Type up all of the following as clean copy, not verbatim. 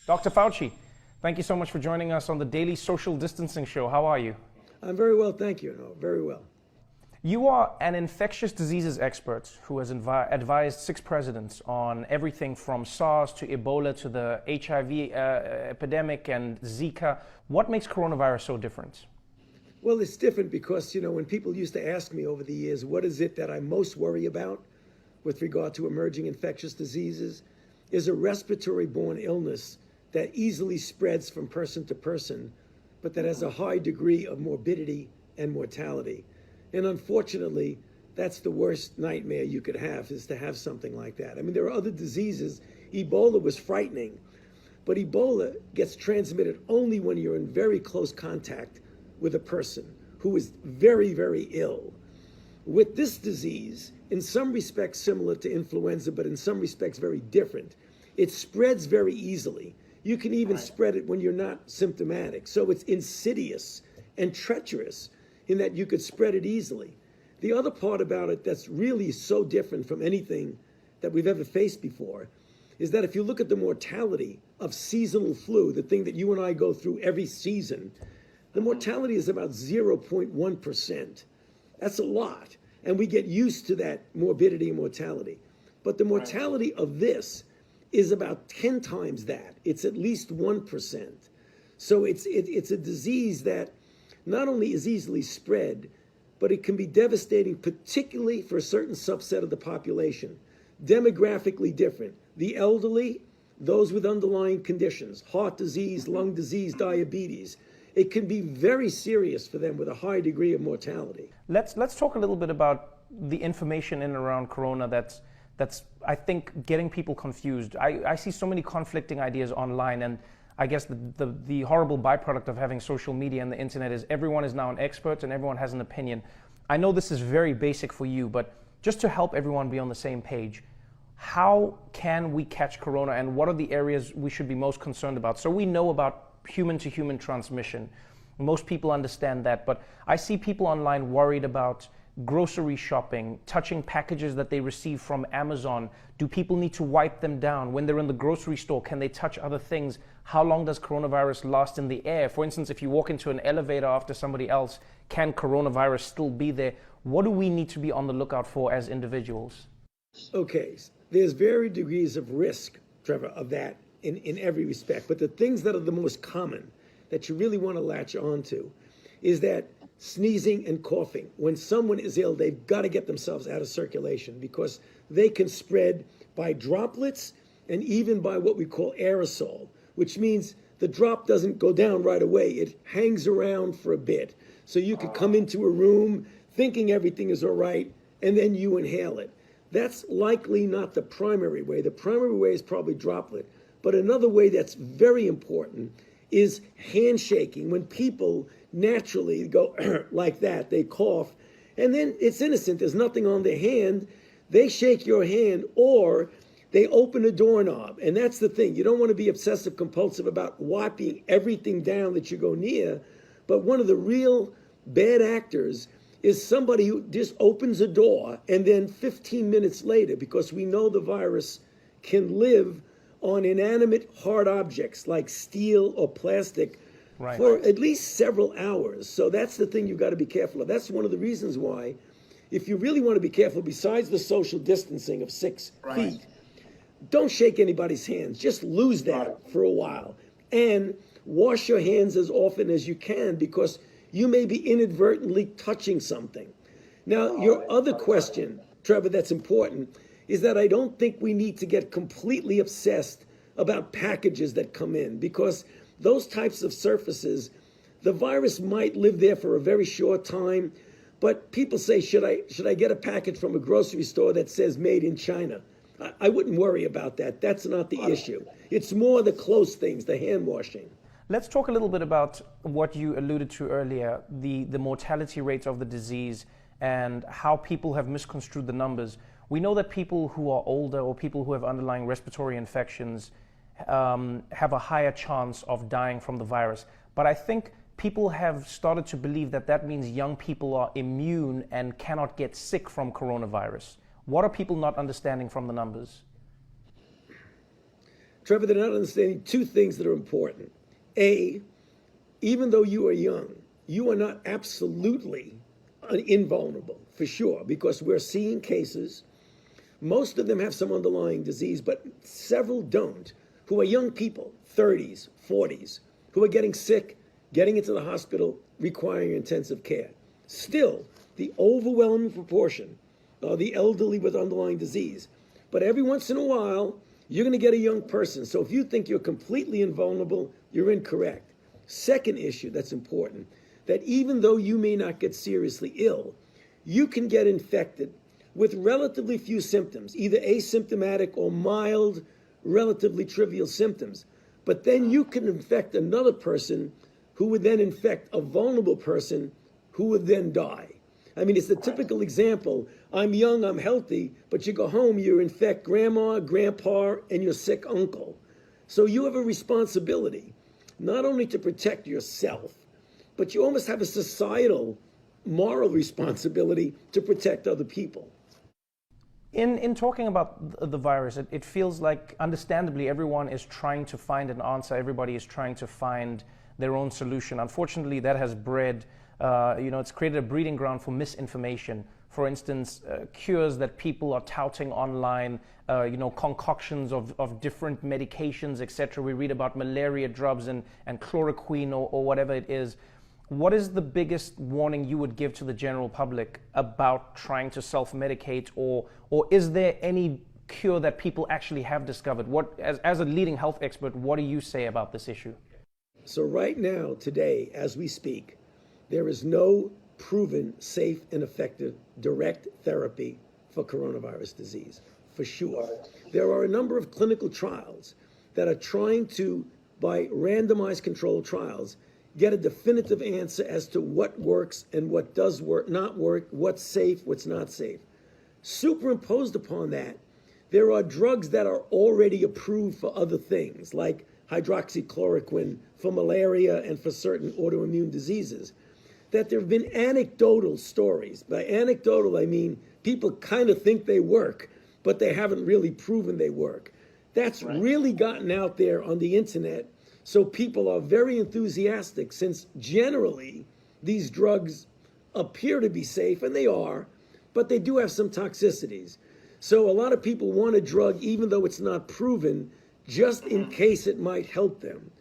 Dr. Fauci, thank you so much for joining us on the Daily Social Distancing Show. How are you? I'm very well, thank you. No, very well. You are an infectious diseases expert who has advised 6 presidents on everything from SARS to Ebola to the HIV epidemic and Zika. What makes coronavirus so different? Well, it's different because, when people used to ask me over the years, what is it that I most worry about with regard to emerging infectious diseases, is a respiratory-borne illness that easily spreads from person to person, but that has a high degree of morbidity and mortality. And unfortunately, that's the worst nightmare you could have, is to have something like that. I mean, there are other diseases. Ebola was frightening, but Ebola gets transmitted only when you're in very close contact with a person who is very, very ill. With this disease, in some respects similar to influenza, but in some respects very different, it spreads very easily. You can even spread it when you're not symptomatic. So it's insidious and treacherous in that you could spread it easily. The other part about it that's really so different from anything that we've ever faced before is that if you look at the mortality of seasonal flu, the thing that you and I go through every season, the mortality is about 0.1%. That's a lot. And we get used to that morbidity and mortality. But the mortality of this is about 10 times that. It's at least 1%. So it's a disease that not only is easily spread, but it can be devastating, particularly for a certain subset of the population. Demographically different. The elderly, those with underlying conditions, heart disease, lung disease, diabetes. It can be very serious for them with a high degree of mortality. Let's talk a little bit about the information in and around Corona that's I think getting people confused. I see so many conflicting ideas online, and I guess the horrible byproduct of having social media and the internet is everyone is now an expert and everyone has an opinion. I know this is very basic for you, but just to help everyone be on the same page, how can we catch Corona and what are the areas we should be most concerned about? So we know about human-to-human transmission. Most people understand that, but I see people online worried about grocery shopping, touching packages that they receive from Amazon. Do people need to wipe them down? When they're in the grocery store, can they touch other things? How long does coronavirus last in the air? For instance, if you walk into an elevator after somebody else, can coronavirus still be there? What do we need to be on the lookout for as individuals? Okay, there's varied degrees of risk, Trevor, of that in every respect. But the things that are the most common that you really want to latch onto is that sneezing and coughing. When someone is ill, they've got to get themselves out of circulation because they can spread by droplets and even by what we call aerosol, which means the drop doesn't go down right away. It hangs around for a bit. So you could come into a room thinking everything is all right, and then you inhale it. That's likely not the primary way. The primary way is probably droplet. But another way that's very important is handshaking. When people naturally go like that, they cough, and then it's innocent, there's nothing on their hand, they shake your hand or they open a doorknob. And that's the thing, you don't want to be obsessive compulsive about wiping everything down that you go near, but one of the real bad actors is somebody who just opens a door and then 15 minutes later, because we know the virus can live on inanimate hard objects like steel or plastic for at least several hours. So that's the thing you've got to be careful of. That's one of the reasons why, if you really want to be careful, besides the social distancing of 6 feet, don't shake anybody's hands. Just lose that for a while. And wash your hands as often as you can because you may be inadvertently touching something. Now, your other question, Trevor, that's important is that I don't think we need to get completely obsessed about packages that come in because those types of surfaces, the virus might live there for a very short time, but people say, should I get a package from a grocery store that says made in China? I wouldn't worry about that. That's not the issue. It's more the close things, the hand washing. Let's talk a little bit about what you alluded to earlier, the mortality rates of the disease and how people have misconstrued the numbers. We know that people who are older or people who have underlying respiratory infections have a higher chance of dying from the virus. But I think people have started to believe that that means young people are immune and cannot get sick from coronavirus. What are people not understanding from the numbers? Trevor, they're not understanding two things that are important. A, even though you are young, you are not absolutely invulnerable, for sure, because we're seeing cases. Most of them have some underlying disease, but several don't, who are young people, 30s, 40s, who are getting sick, getting into the hospital, requiring intensive care. Still, the overwhelming proportion are the elderly with underlying disease. But every once in a while, you're going to get a young person. So if you think you're completely invulnerable, you're incorrect. Second issue that's important, that even though you may not get seriously ill, you can get infected with relatively few symptoms, either asymptomatic or mild, relatively trivial symptoms. But then you can infect another person who would then infect a vulnerable person who would then die. I mean, it's the typical example. I'm young, I'm healthy, but you go home, you infect grandma, grandpa, and your sick uncle. So you have a responsibility, not only to protect yourself, but you almost have a societal, moral responsibility to protect other people. In talking about the virus, it feels like, understandably, everyone is trying to find an answer. Everybody is trying to find their own solution. Unfortunately, that has bred, it's created a breeding ground for misinformation. For instance, cures that people are touting online, concoctions of different medications, etc. We read about malaria drugs and chloroquine or whatever it is. What is the biggest warning you would give to the general public about trying to self-medicate, or is there any cure that people actually have discovered? What, as a leading health expert, what do you say about this issue? So right now, today, as we speak, there is no proven safe and effective direct therapy for coronavirus disease, for sure. There are a number of clinical trials that are trying to, by randomized controlled trials, get a definitive answer as to what works and what does work, not work, what's safe, what's not safe. Superimposed upon that, there are drugs that are already approved for other things, like hydroxychloroquine for malaria and for certain autoimmune diseases, that there have been anecdotal stories. By anecdotal, I mean people kind of think they work, but they haven't really proven they work. That's really gotten out there on the internet. So people are very enthusiastic, since generally these drugs appear to be safe, and they are, but they do have some toxicities. So a lot of people want a drug even though it's not proven, just in case it might help them.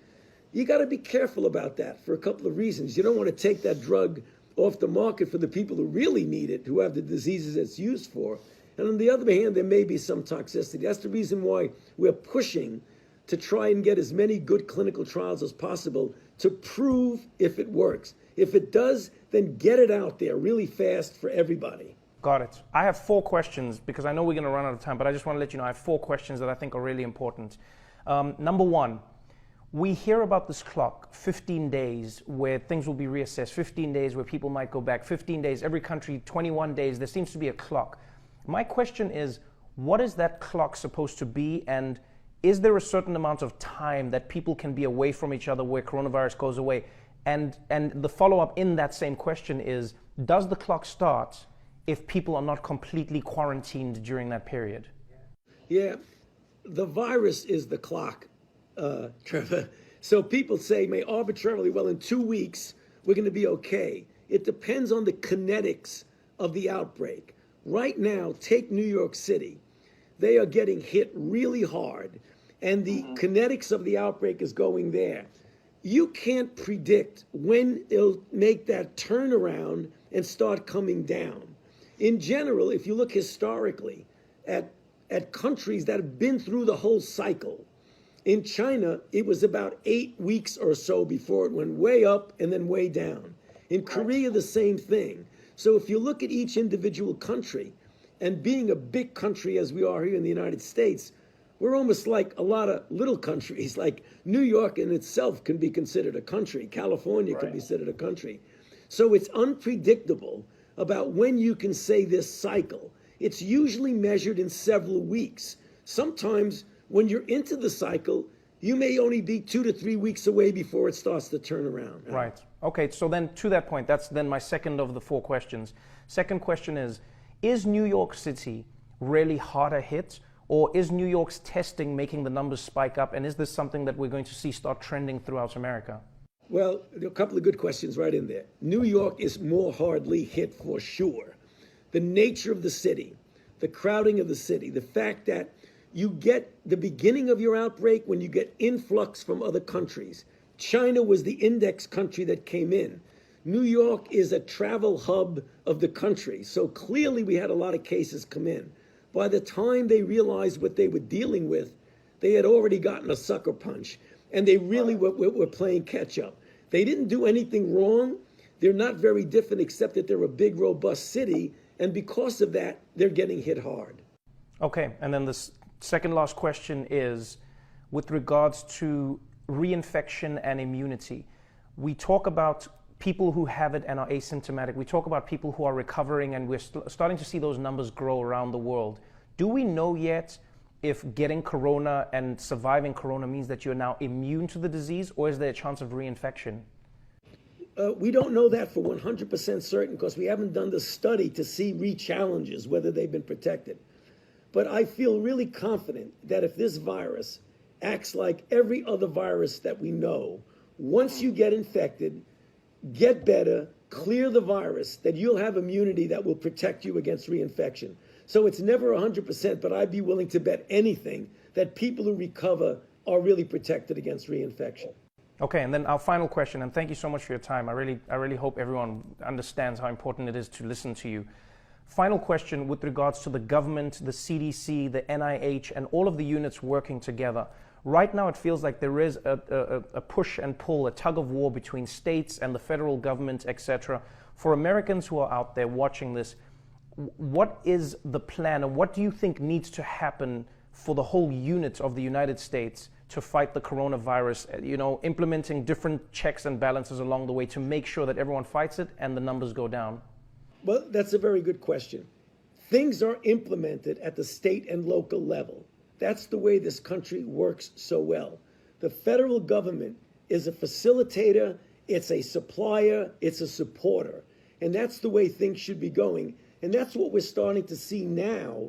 You got to be careful about that for a couple of reasons. You don't want to take that drug off the market for the people who really need it, who have the diseases it's used for. And on the other hand, there may be some toxicity. That's the reason why we're pushing to try and get as many good clinical trials as possible to prove if it works. If it does, then get it out there really fast for everybody. Got it. I have 4 questions, because I know we're going to run out of time, but I just want to let you know I have 4 questions that I think are really important. Number 1, we hear about this clock, 15 days, where things will be reassessed, 15 days where people might go back, 15 days, every country, 21 days, there seems to be a clock. My question is, what is that clock supposed to be, and is there a certain amount of time that people can be away from each other where coronavirus goes away? And the follow-up in that same question is, does the clock start if people are not completely quarantined during that period? Yeah, the virus is the clock, Trevor. So people say, may arbitrarily, well, in 2 weeks, we're going to be okay. It depends on the kinetics of the outbreak. Right now, take New York City. They are getting hit really hard, and the kinetics of the outbreak is going there. You can't predict when it'll make that turnaround and start coming down. In general, if you look historically at countries that have been through the whole cycle, in China, it was about 8 weeks or so before it went way up and then way down. In Korea, the same thing. So if you look at each individual country, and being a big country as we are here in the United States, we're almost like a lot of little countries. Like New York in itself can be considered a country. California can be considered a country. So it's unpredictable about when you can say this cycle. It's usually measured in several weeks. Sometimes when you're into the cycle, you may only be 2 to 3 weeks away before it starts to turn around. Right. Okay, so then to that point, that's then my second of the 4 questions. Second question is New York City really harder hit, Or is New York's testing making the numbers spike up? And is this something that we're going to see start trending throughout America? Well, there are a couple of good questions right in there. New York is more hardly hit for sure. The nature of the city, the crowding of the city, the fact that you get the beginning of your outbreak when you get influx from other countries. China was the index country that came in. New York is a travel hub of the country. So clearly we had a lot of cases come in. By the time they realized what they were dealing with, they had already gotten a sucker punch. And they really were playing catch up. They didn't do anything wrong. They're not very different except that they're a big, robust city. And because of that, they're getting hit hard. Okay, and then the second last question is with regards to reinfection and immunity. We talk about people who have it and are asymptomatic. We talk about people who are recovering, and we're starting to see those numbers grow around the world. Do we know yet if getting corona and surviving corona means that you're now immune to the disease, or is there a chance of reinfection? We don't know that for 100% certain because we haven't done the study to see re-challenges, whether they've been protected. But I feel really confident that if this virus acts like every other virus that we know, once you get infected, get better, clear the virus, that you'll have immunity that will protect you against reinfection. So it's never 100%, but I'd be willing to bet anything that people who recover are really protected against reinfection. Okay, and then our final question, and thank you so much for your time. I really hope everyone understands how important it is to listen to you. Final question with regards to the government, the CDC, the NIH, and all of the units working together. Right now, it feels like there is a push and pull, a tug of war between states and the federal government, etc. For Americans who are out there watching this, what is the plan, and what do you think needs to happen for the whole unit of the United States to fight the coronavirus, implementing different checks and balances along the way to make sure that everyone fights it and the numbers go down? Well, that's a very good question. Things are implemented at the state and local level. That's the way this country works so well. The federal government is a facilitator, it's a supplier, it's a supporter. And that's the way things should be going. And that's what we're starting to see now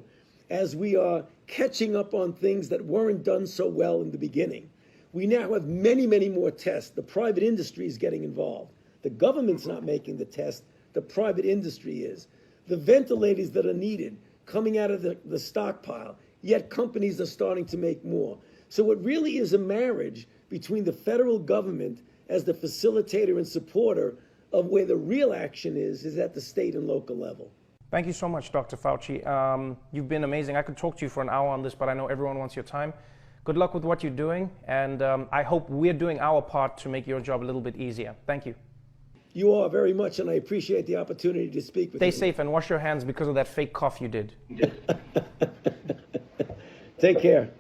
as we are catching up on things that weren't done so well in the beginning. We now have many, many more tests. The private industry is getting involved. The government's not making the test. The private industry is. The ventilators that are needed coming out of the stockpile, yet companies are starting to make more. So it really is a marriage between the federal government as the facilitator and supporter of where the real action is at the state and local level. Thank you so much, Dr. Fauci. You've been amazing. I could talk to you for an hour on this, but I know everyone wants your time. Good luck with what you're doing, and I hope we're doing our part to make your job a little bit easier. Thank you. You are very much, and I appreciate the opportunity to speak with you. Stay safe and wash your hands because of that fake cough you did. Take care.